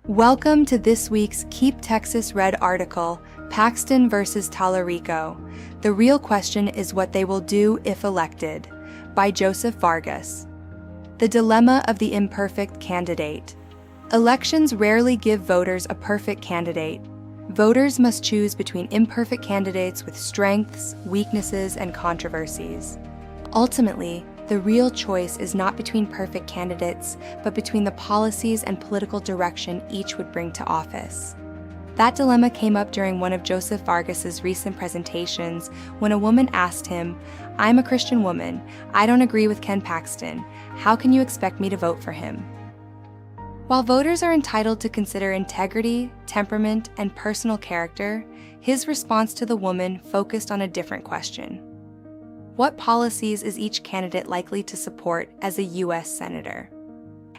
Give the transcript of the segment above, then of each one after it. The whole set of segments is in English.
Welcome to this week's Keep Texas Red article, Paxton versus Talarico. The real question is what they will do if elected, by Joseph Vargas. The dilemma of the imperfect candidate. Elections rarely give voters a perfect candidate. Voters must choose between imperfect candidates with strengths, weaknesses, and controversies. Ultimately, the real choice is not between perfect candidates, but between the policies and political direction each would bring to office. That dilemma came up during one of Joseph Vargas's recent presentations when a woman asked him, "I'm a Christian woman. I don't agree with Ken Paxton. How can you expect me to vote for him?" While voters are entitled to consider integrity, temperament, and personal character, his response to the woman focused on a different question. What policies is each candidate likely to support as a U.S. Senator?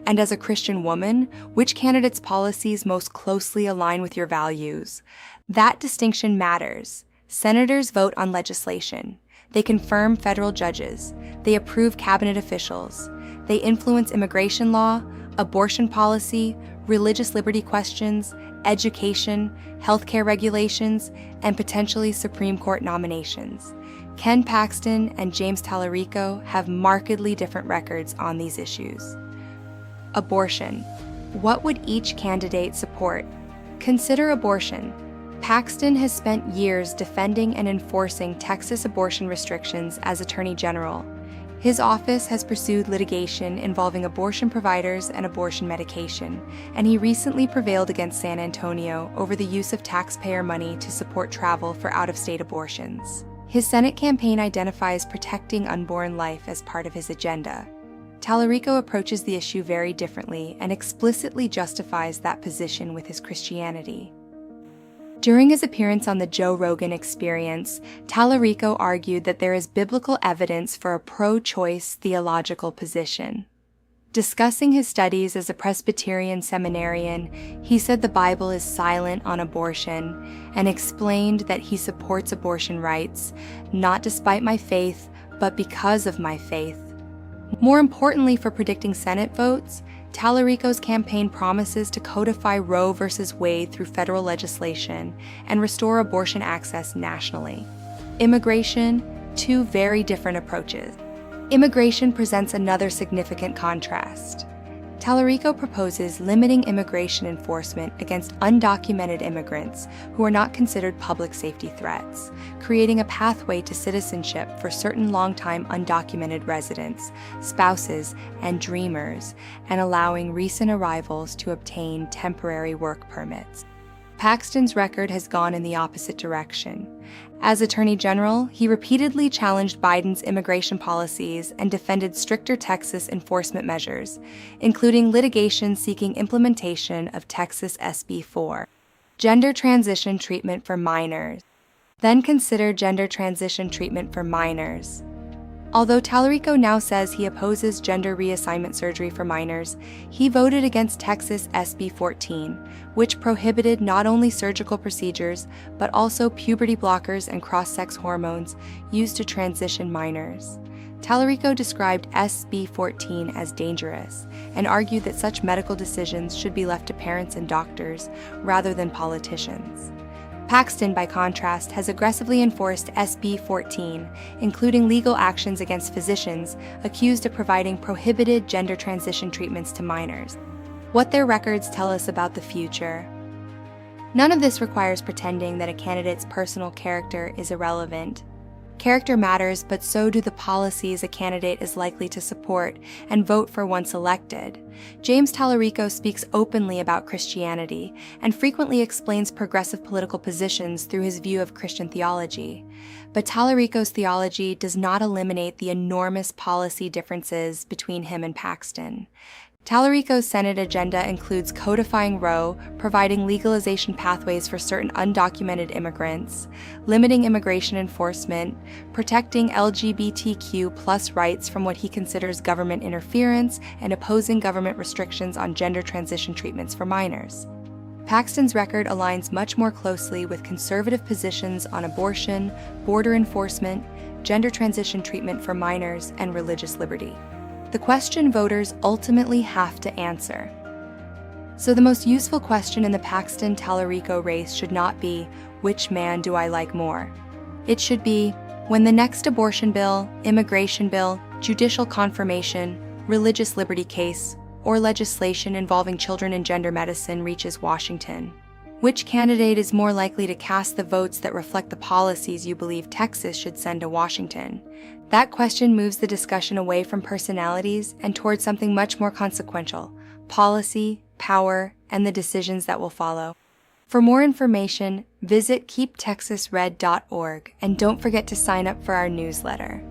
And as a Christian woman, which candidate's policies most closely align with your values? That distinction matters. Senators vote on legislation. They confirm federal judges. They approve cabinet officials. They influence immigration law, abortion policy, religious liberty questions, education, healthcare regulations, and potentially Supreme Court nominations. Ken Paxton and James Talarico have markedly different records on these issues. Abortion. What would each candidate support? Consider abortion. Paxton has spent years defending and enforcing Texas abortion restrictions as Attorney General. His office has pursued litigation involving abortion providers and abortion medication, and he recently prevailed against San Antonio over the use of taxpayer money to support travel for out-of-state abortions. His Senate campaign identifies protecting unborn life as part of his agenda. Talarico approaches the issue very differently and explicitly justifies that position with his Christianity. During his appearance on the Joe Rogan Experience, Talarico argued that there is biblical evidence for a pro-choice theological position. Discussing his studies as a Presbyterian seminarian, he said the Bible is silent on abortion and explained that he supports abortion rights, not despite my faith, but because of my faith. More importantly for predicting Senate votes, Talarico's campaign promises to codify Roe v. Wade through federal legislation and restore abortion access nationally. Immigration, two very different approaches. Immigration presents another significant contrast. Talarico proposes limiting immigration enforcement against undocumented immigrants who are not considered public safety threats, creating a pathway to citizenship for certain longtime undocumented residents, spouses, and dreamers, and allowing recent arrivals to obtain temporary work permits. Paxton's record has gone in the opposite direction. As Attorney General, he repeatedly challenged Biden's immigration policies and defended stricter Texas enforcement measures, including litigation seeking implementation of Texas SB 4. Gender transition treatment for minors. Then consider gender transition treatment for minors. Although Talarico now says he opposes gender reassignment surgery for minors, he voted against Texas SB 14, which prohibited not only surgical procedures, but also puberty blockers and cross-sex hormones used to transition minors. Talarico described SB 14 as dangerous and argued that such medical decisions should be left to parents and doctors rather than politicians. Paxton, by contrast, has aggressively enforced SB 14, including legal actions against physicians accused of providing prohibited gender transition treatments to minors. What their records tell us about the future. None of this requires pretending that a candidate's personal character is irrelevant. Character matters, but so do the policies a candidate is likely to support and vote for once elected. James Talarico speaks openly about Christianity and frequently explains progressive political positions through his view of Christian theology. But Talarico's theology does not eliminate the enormous policy differences between him and Paxton. Talarico's Senate agenda includes codifying Roe, providing legalization pathways for certain undocumented immigrants, limiting immigration enforcement, protecting LGBTQ+ rights from what he considers government interference, and opposing government restrictions on gender transition treatments for minors. Paxton's record aligns much more closely with conservative positions on abortion, border enforcement, gender transition treatment for minors, and religious liberty. The question voters ultimately have to answer: So the most useful question in the Paxton-Talarico race should not be, which man do I like more? It should be, when the next abortion bill, immigration bill, judicial confirmation, religious liberty case, or legislation involving children and gender medicine reaches Washington, which candidate is more likely to cast the votes that reflect the policies you believe Texas should send to Washington? That question moves the discussion away from personalities and towards something much more consequential: policy, power, and the decisions that will follow. For more information, visit keeptexasred.org and don't forget to sign up for our newsletter.